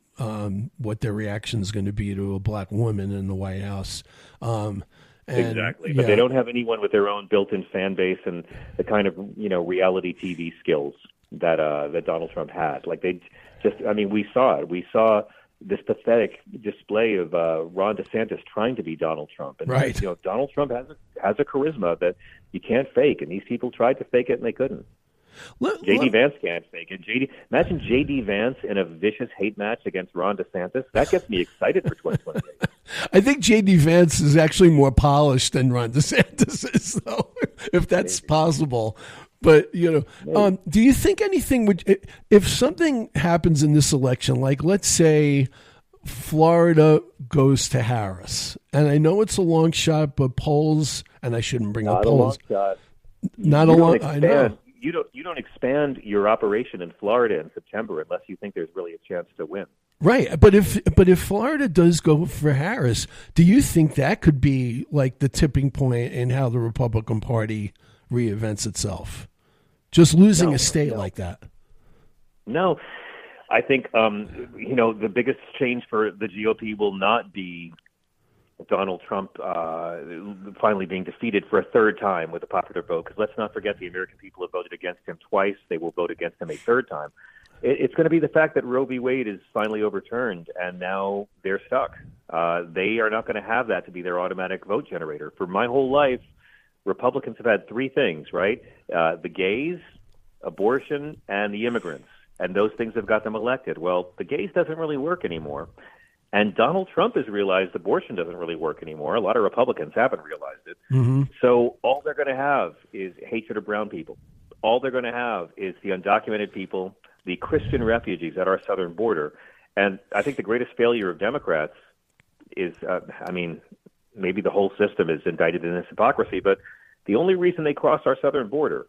what their reaction is going to be to a black woman in the White House. Exactly, but they don't have anyone with their own built-in fan base and the kind of, you know, reality TV skills that Donald Trump had. Like we saw it. We saw this pathetic display of Ron DeSantis trying to be Donald Trump. And, right. You know, Donald Trump has a charisma that you can't fake, and these people tried to fake it and they couldn't. J.D. Vance can't fake it. Imagine J.D. Vance in a vicious hate match against Ron DeSantis. That gets me excited for 2028. I think J.D. Vance is actually more polished than Ron DeSantis is, though, if that's possible. But, you know, do you think anything would, if something happens in this election, like let's say Florida goes to Harris, and I know it's a long shot, but polls, and I shouldn't bring up polls. Not a long shot. Not a long, I know. You don't expand your operation in Florida in September unless you think there's really a chance to win. Right, but if Florida does go for Harris, do you think that could be like the tipping point in how the Republican Party reinvents itself? Just losing a state like that. No, I think you know, the biggest change for the GOP will not be Donald Trump finally being defeated for a third time with a popular vote, because let's not forget the American people have voted against him twice. They will vote against him a third time. It's going to be the fact that Roe v. Wade is finally overturned, and now they're stuck. They are not going to have that to be their automatic vote generator. For my whole life, Republicans have had three things, right? The gays, abortion, and the immigrants. And those things have got them elected. Well, the gays doesn't really work anymore. And Donald Trump has realized abortion doesn't really work anymore. A lot of Republicans haven't realized it. Mm-hmm. So all they're going to have is hatred of brown people. All they're going to have is the undocumented people, the Christian refugees at our southern border. And I think the greatest failure of Democrats is, maybe the whole system is indicted in this hypocrisy, but the only reason they cross our southern border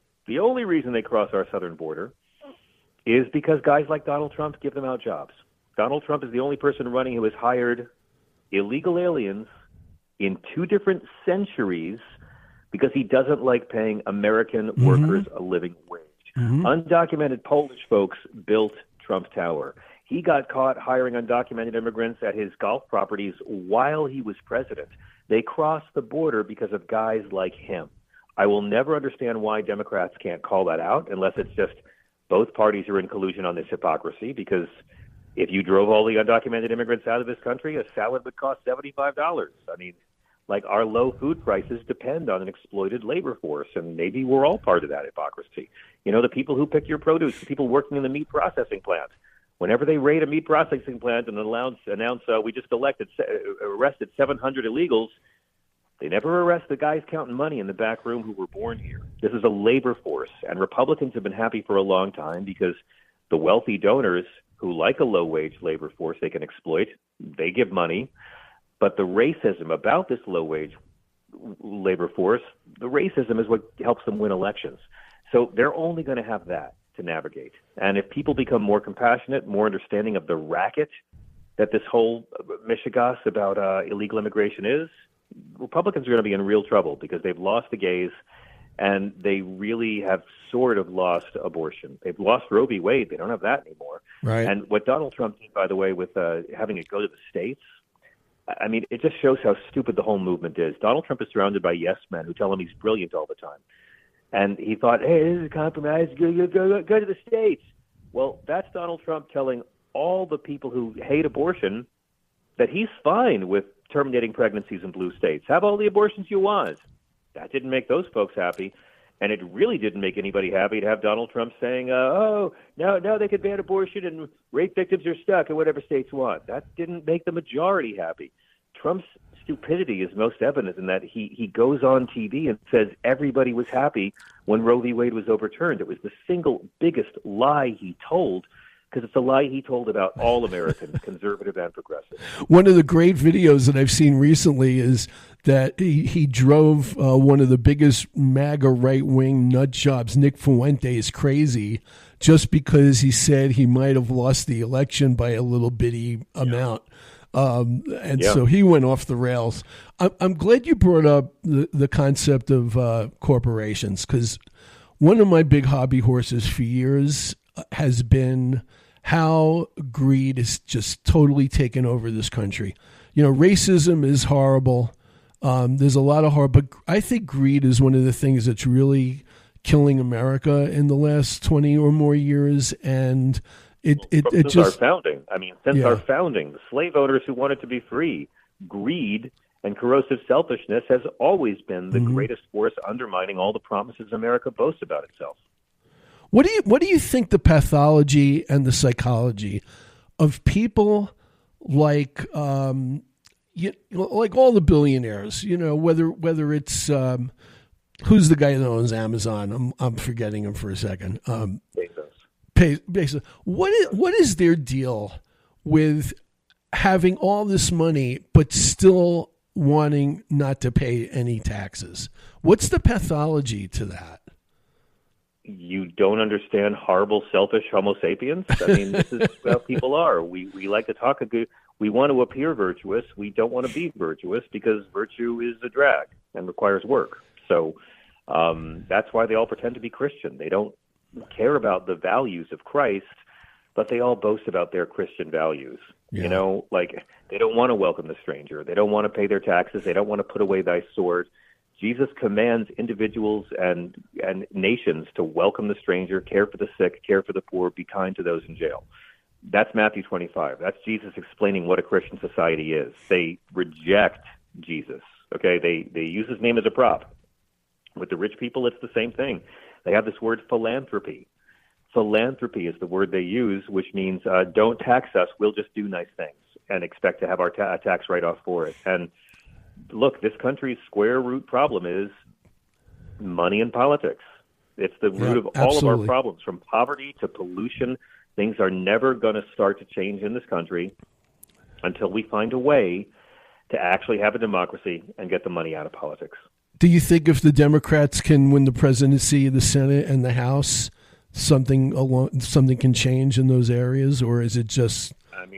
is because guys like Donald Trump give them out jobs. Donald Trump is the only person running who has hired illegal aliens in 2 different centuries because he doesn't like paying American workers a living wage. Undocumented Polish folks built Trump Tower. He got caught hiring undocumented immigrants at his golf properties while he was president. They crossed the border because of guys like him. I will never understand why Democrats can't call that out unless it's just both parties are in collusion on this hypocrisy, because if you drove all the undocumented immigrants out of this country, a salad would cost $75. I mean, Like, our low food prices depend on an exploited labor force, and maybe we're all part of that hypocrisy. You know, the people who pick your produce, the people working in the meat processing plant, whenever they raid a meat processing plant and announce we just arrested 700 illegals, they never arrest the guys counting money in the back room who were born here. This is a labor force, and Republicans have been happy for a long time because the wealthy donors who like a low-wage labor force they can exploit, they give money. But the racism about this low-wage labor force, the racism is what helps them win elections. So they're only going to have that to navigate. And if people become more compassionate, more understanding of the racket that this whole mishigas about illegal immigration is, Republicans are going to be in real trouble because they've lost the gays and they really have sort of lost abortion. They've lost Roe v. Wade. They don't have that anymore. Right. And what Donald Trump did, by the way, with having it go to the states, I mean, it just shows how stupid the whole movement is. Donald Trump is surrounded by yes men who tell him he's brilliant all the time. And he thought, hey, this is a compromise, go to the states. Well, that's Donald Trump telling all the people who hate abortion that he's fine with terminating pregnancies in blue states. Have all the abortions you want. That didn't make those folks happy. And it really didn't make anybody happy to have Donald Trump saying, now they could ban abortion and rape victims are stuck in whatever states want. That didn't make the majority happy. Trump's stupidity is most evident in that he goes on TV and says everybody was happy when Roe v. Wade was overturned. It was the single biggest lie he told, because it's a lie he told about all Americans, conservative and progressive. One of the great videos that I've seen recently is that he drove one of the biggest MAGA right-wing nut jobs, Nick Fuentes, crazy just because he said he might have lost the election by a little bitty amount. So he went off the rails. I'm glad you brought up the concept of corporations, because one of my big hobby horses for years has been how greed is just totally taken over this country. You know, racism is horrible. There's a lot of horror, but I think greed is one of the things that's really killing America in the last 20 or more years. And Since our founding, our founding, the slave owners who wanted to be free, greed and corrosive selfishness has always been the greatest force undermining all the promises America boasts about itself. What do you think the pathology and the psychology of people like like all the billionaires? You know, whether it's who's the guy that owns Amazon? I'm forgetting him for a second. Bezos. What is their deal with having all this money but still wanting not to pay any taxes? What's the pathology to that? You don't understand horrible, selfish Homo sapiens? I mean, this is how people are. We like to talk. We want to appear virtuous. We don't want to be virtuous because virtue is a drag and requires work. So that's why they all pretend to be Christian. They don't care about the values of Christ, but they all boast about their Christian values. Yeah. You know, like they don't want to welcome the stranger. They don't want to pay their taxes. They don't want to put away thy sword. Jesus commands individuals and nations to welcome the stranger, care for the sick, care for the poor, be kind to those in jail. That's Matthew 25. That's Jesus explaining what a Christian society is. They reject Jesus. Okay, they use his name as a prop. With the rich people, it's the same thing. They have this word philanthropy. Philanthropy is the word they use, which means don't tax us, we'll just do nice things and expect to have our tax write-off for it. And look, this country's square root problem is money and politics. It's the root of all of our problems, from poverty to pollution. Things are never going to start to change in this country until we find a way to actually have a democracy and get the money out of politics. Do you think if the Democrats can win the presidency, the Senate, and the House, something can change in those areas, or is it just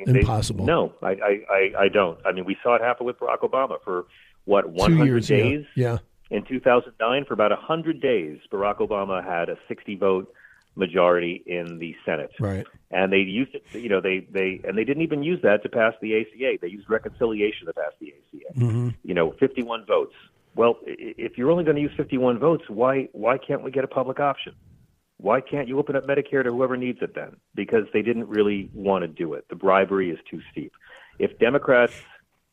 impossible? No, I don't. I mean, we saw it happen with Barack Obama for 100 2 years, days? Yeah. In 2009, for about 100 days, Barack Obama had a 60-vote majority in the Senate. Right. And they used it, you know, they didn't even use that to pass the ACA. They used reconciliation to pass the ACA. Mm-hmm. You know, 51 votes. Well, if you're only going to use 51 votes, why can't we get a public option? Why can't you open up Medicare to whoever needs it then? Because they didn't really want to do it. The bribery is too steep. If Democrats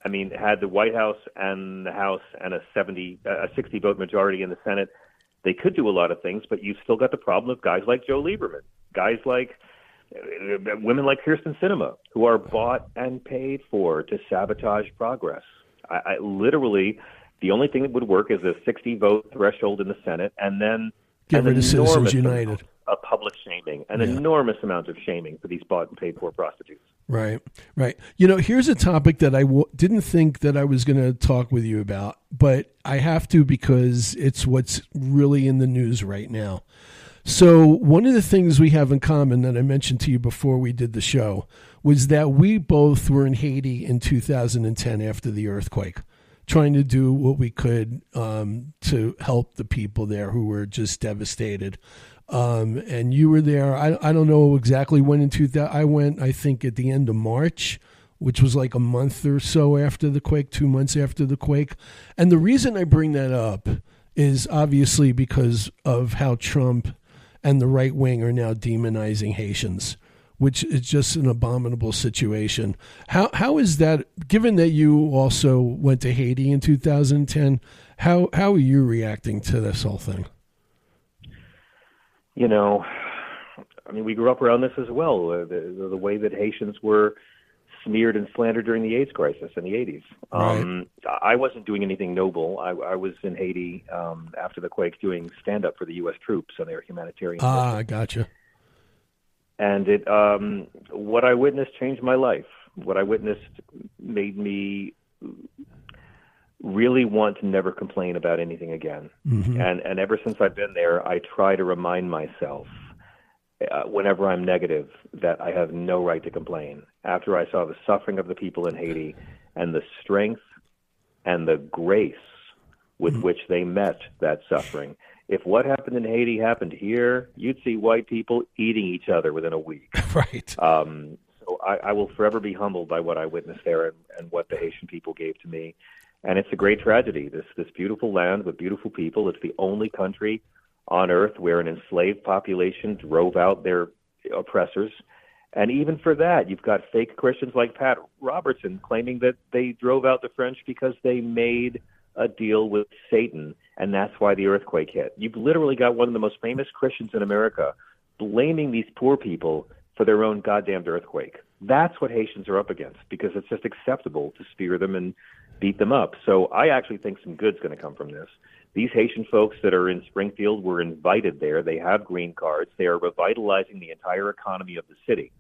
I mean, had the White House and the House and a 60-vote majority in the Senate, they could do a lot of things, but you've still got the problem of guys like Joe Lieberman, guys like women like Kirsten Sinema, who are bought and paid for to sabotage progress. I literally, the only thing that would work is a 60-vote threshold in the Senate, and then get rid of Citizens United. A public shaming, an enormous amount of shaming for these bought and paid for prostitutes. Right. Here's a topic that I didn't think that I was going to talk with you about, but I have to because it's what's really in the news right now. So one of the things we have in common that I mentioned to you before we did the show was that we both were in Haiti in 2010 after the earthquake, trying to do what we could to help the people there who were just devastated. And you were there. I don't know exactly when in 2000. I went, I think, at the end of March, which was like a month or so after the quake, 2 months after the quake. And the reason I bring that up is obviously because of how Trump and the right wing are now demonizing Haitians, which is just an abominable situation. How is that, given that you also went to Haiti in 2010, how are you reacting to this whole thing? You know, I mean, we grew up around this as well, the way that Haitians were smeared and slandered during the AIDS crisis in the 80s. Right. I wasn't doing anything noble. I was in Haiti after the quake doing stand-up for the U.S. troops on their humanitarian mission. I gotcha. And it, what I witnessed changed my life. What I witnessed made me really want to never complain about anything again. Mm-hmm. And ever since I've been there, I try to remind myself whenever I'm negative that I have no right to complain. After I saw the suffering of the people in Haiti and the strength and the grace with which they met that suffering, if what happened in Haiti happened here, you'd see white people eating each other within a week. Right. So I will forever be humbled by what I witnessed there and what the Haitian people gave to me. And it's a great tragedy, this beautiful land with beautiful people. It's the only country on earth where an enslaved population drove out their oppressors. And even for that, you've got fake Christians like Pat Robertson claiming that they drove out the French because they made a deal with Satan, and that's why the earthquake hit. You've literally got one of the most famous Christians in America blaming these poor people for their own goddamned earthquake. That's what Haitians are up against, because it's just acceptable to spear them and beat them up. So I actually think some good's going to come from this. These Haitian folks that are in Springfield were invited there. They have green cards. They are revitalizing the entire economy of the city.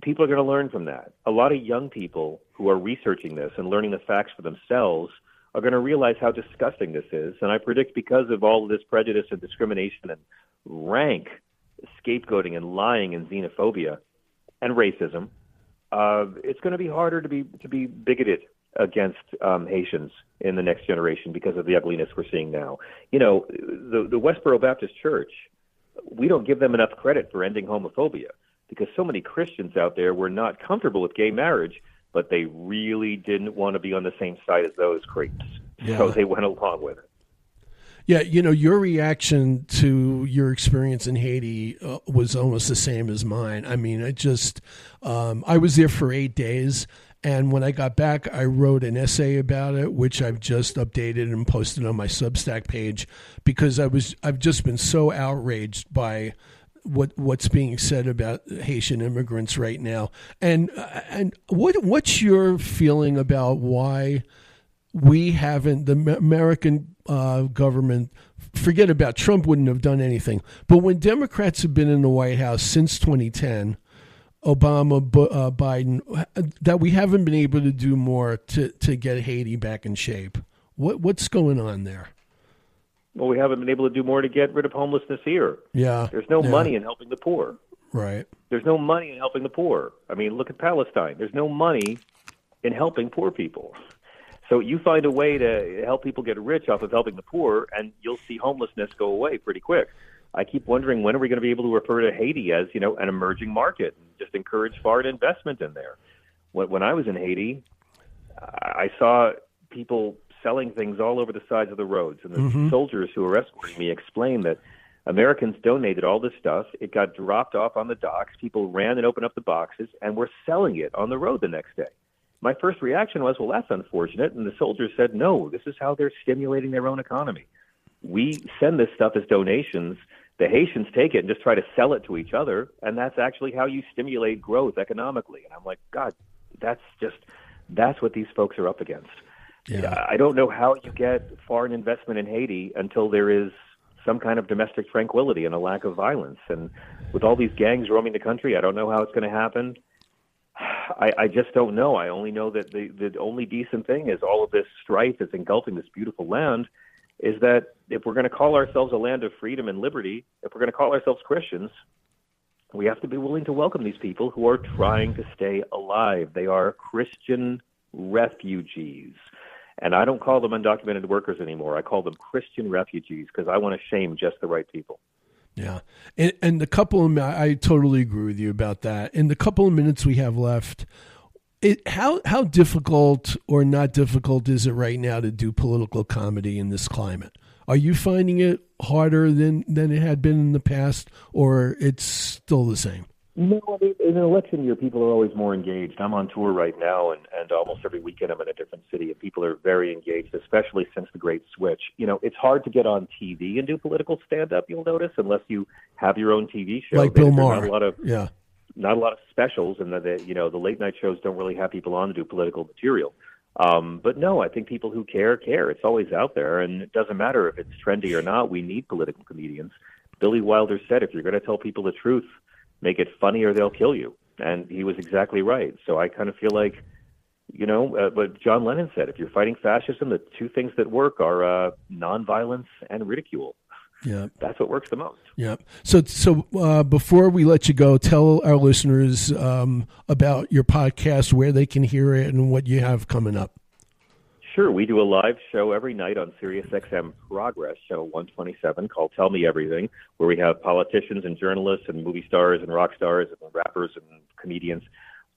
People are going to learn from that. A lot of young people who are researching this and learning the facts for themselves are going to realize how disgusting this is. And I predict because of all of this prejudice and discrimination and rank scapegoating and lying and xenophobia and racism, it's going to be harder to be bigoted against Haitians in the next generation because of the ugliness we're seeing now. You know, the Westboro Baptist Church, we don't give them enough credit for ending homophobia because so many Christians out there were not comfortable with gay marriage, but they really didn't want to be on the same side as those creeps. Yeah. So they went along with it. Yeah, you know, your reaction to your experience in Haiti was almost the same as mine. I mean, I was there for 8 days. And when I got back, I wrote an essay about it, which I've just updated and posted on my Substack page, because I've just been so outraged by what's being said about Haitian immigrants right now. And what's your feeling about why we haven't, the American government, forget about Trump, wouldn't have done anything, but when Democrats have been in the White House since 2010, Obama, Biden, that we haven't been able to do more to get Haiti back in shape? What's going on there? Well, we haven't been able to do more to get rid of homelessness here. Yeah. There's no money in helping the poor. Right. There's no money in helping the poor. I mean, look at Palestine. There's no money in helping poor people. So you find a way to help people get rich off of helping the poor, and you'll see homelessness go away pretty quick. I keep wondering, when are we going to be able to refer to Haiti as, you know, an emerging market and just encourage foreign investment in there? When I was in Haiti, I saw people selling things all over the sides of the roads, and the soldiers who were escorting me explained that Americans donated all this stuff. It got dropped off on the docks. People ran and opened up the boxes and were selling it on the road the next day. my first reaction was, well, that's unfortunate. And the soldiers said, no, this is how they're stimulating their own economy. We send this stuff as donations. The Haitians take it and just try to sell it to each other, and that's actually how you stimulate growth economically. And I'm like, God, that's what these folks are up against. Yeah. I don't know how you get foreign investment in Haiti until there is some kind of domestic tranquility and a lack of violence. And with all these gangs roaming the country, I don't know how it's going to happen. I just don't know. I only know that the only decent thing is all of this strife that's engulfing this beautiful land is that if we're going to call ourselves a land of freedom and liberty, if we're going to call ourselves Christians, we have to be willing to welcome these people who are trying to stay alive. They are Christian refugees. And I don't call them undocumented workers anymore. I call them Christian refugees because I want to shame just the right people. Yeah. And the couple of, I totally agree with you about that. In the couple of minutes we have left, how difficult or not difficult is it right now to do political comedy in this climate? Are you finding it harder than it had been in the past, or it's still the same? No, I mean, in an election year, people are always more engaged. I'm on tour right now, and almost every weekend I'm in a different city, and people are very engaged, especially since the Great Switch. You know, it's hard to get on TV and do political stand-up, you'll notice, unless you have your own TV show. Like Bill Maher. Not a lot of specials, and the late-night shows don't really have people on to do political material. But no, I think people who care. It's always out there, and it doesn't matter if it's trendy or not. We need political comedians. Billy Wilder said, if you're going to tell people the truth, make it funny or they'll kill you. And he was exactly right. So I kind of feel like, what John Lennon said, if you're fighting fascism, the two things that work are nonviolence and ridicule. Yeah, that's what works the most. Yeah. So before we let you go, tell our listeners about your podcast, where they can hear it, and what you have coming up. Sure. We do a live show every night on SiriusXM Progress, show 127, called Tell Me Everything, where we have politicians and journalists and movie stars and rock stars and rappers and comedians,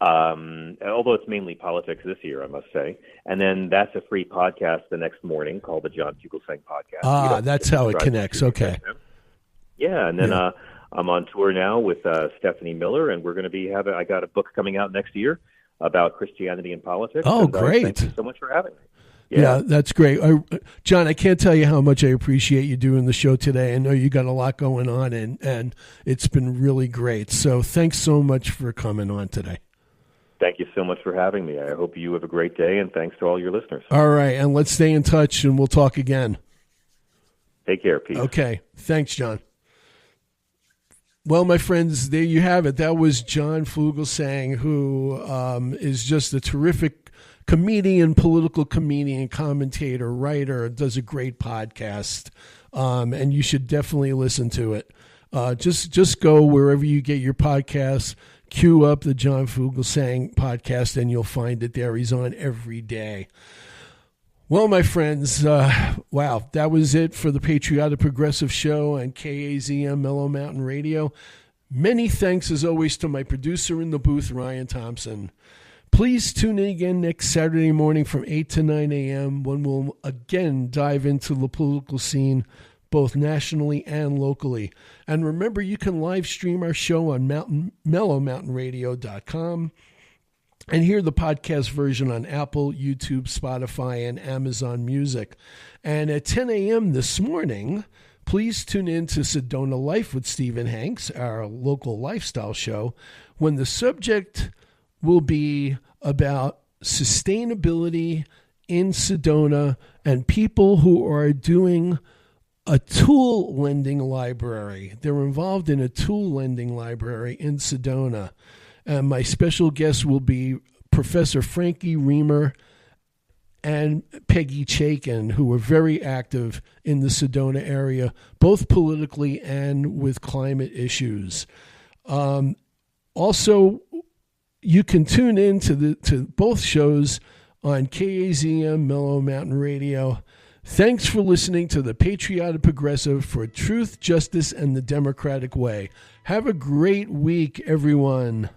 although it's mainly politics this year, I must say. And then that's a free podcast the next morning called the John Fugelsang Podcast. That's how it connects. Okay. Yeah, and then I'm on tour now with Stephanie Miller, and we're going to be I got a book coming out next year about Christianity and politics. Oh, great. Thank you so much for having me. Yeah, that's great. John, I can't tell you how much I appreciate you doing the show today. I know you got a lot going on, and it's been really great. So thanks so much for coming on today. Thank you so much for having me. I hope you have a great day, and thanks to all your listeners. All right, and let's stay in touch, and we'll talk again. Take care. Peace. Okay. Thanks, John. Well, my friends, there you have it. That was John Fugelsang, who is just a terrific comedian, political comedian, commentator, writer, does a great podcast, and you should definitely listen to it. Just go wherever you get your podcasts, queue up the John Fugelsang podcast, and you'll find it there. He's on every day. Well, my friends, wow, that was it for the Patriotic Progressive Show on KAZM Mellow Mountain Radio. Many thanks, as always, to my producer in the booth, Ryan Thompson. Please tune in again next Saturday morning from 8 to 9 a.m. when we'll again dive into the political scene, both nationally and locally. And remember, you can live stream our show on mellowmountainradio.com and hear the podcast version on Apple, YouTube, Spotify, and Amazon Music. And at 10 a.m. this morning, please tune in to Sedona Life with Stephen Hanks, our local lifestyle show, when the subject will be about sustainability in Sedona and people who are doing a tool lending library. They're involved in a tool lending library in Sedona. And my special guest will be Professor Frankie Reamer and Peggy Chaikin, who are very active in the Sedona area, both politically and with climate issues. Also, you can tune in to both shows on KAZM Mellow Mountain Radio. Thanks for listening to the Patriotic Progressive for truth, justice, and the democratic way. Have a great week, everyone.